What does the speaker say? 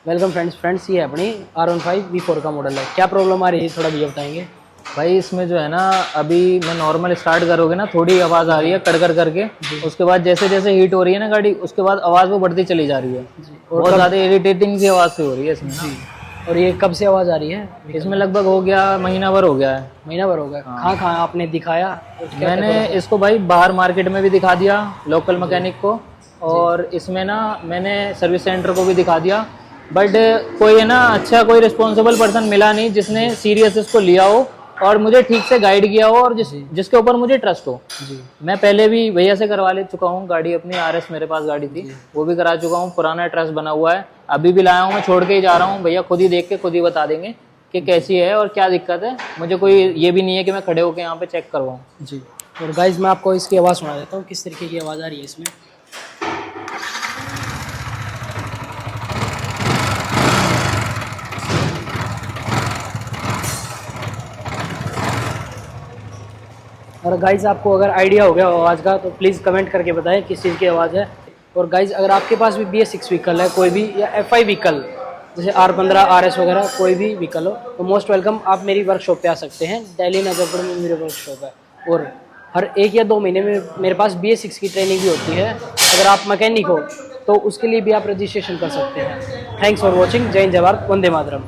Welcome friends, ये अपनी R15 V4 का मॉडल है। क्या प्रॉब्लम आ रही है थोड़ा भैया बताएंगे। भाई इसमें जो है ना, अभी मैं नॉर्मल स्टार्ट करोगे ना, थोड़ी आवाज़ आ रही है कड़कड़ करके। उसके बाद जैसे जैसे हीट हो रही है ना गाड़ी, उसके बाद आवाज़ वो बढ़ती चली जा रही है। और बहुत ज़्यादा इरिटेटिंग सी आवाज़ से हो रही है इसमें ना। और ये कब से आवाज़ आ रही है? इसमें लगभग हो गया महीना भर हो गया है। महीना भर हो गया। कहाँ कहाँ आपने दिखाया? और क्या मैंने क्या इसको भाई बाहर मार्केट में भी दिखा दिया, लोकल मैकेनिक को, और इसमें ना मैंने सर्विस सेंटर को भी दिखा दिया। बट कोई है ना अच्छा, कोई रिस्पॉन्सिबल पर्सन मिला नहीं जिसने सीरियस इसको लिया हो और मुझे ठीक से गाइड किया हो, और जिसके ऊपर मुझे ट्रस्ट हो। जी मैं पहले भी भैया से करवा ले चुका हूँ गाड़ी, अपनी RS मेरे पास गाड़ी थी, वो भी करा चुका हूँ। पुराना ट्रस्ट बना हुआ है, अभी भी लाया हूँ, मैं छोड़ के ही जा रहा हूँ। भैया खुद ही देख के खुद ही बता देंगे कि कैसी है और क्या दिक्कत है। मुझे कोई ये भी नहीं है कि मैं खड़े होकर यहाँ पे चेक करवाऊँ। जी। और गाइज मैं आपको इसकी आवाज़ सुना देता हूँ, किस तरीके की आवाज़ आ रही है इसमें। और गाइज आपको अगर आइडिया हो गया आवाज़ का तो प्लीज़ कमेंट करके बताएं किस चीज़ की आवाज़ है। और गाइज अगर आपके पास भी BS6 व्हीकल है कोई भी, या FI व्हीकल जैसे R15 RS वगैरह कोई भी व्हीकल हो, तो मोस्ट वेलकम, आप मेरी वर्कशॉप पे आ सकते हैं। दिल्ली नजरपुर में मेरी वर्कशॉप है। और हर 1 या 2 महीने में मेरे पास BS6 की ट्रेनिंग भी होती है। अगर आप मैकेनिक हो तो उसके लिए भी आप रजिस्ट्रेशन कर सकते हैं। Thanks for watching. जय हिंद, जय भारत, वंदे मातरम।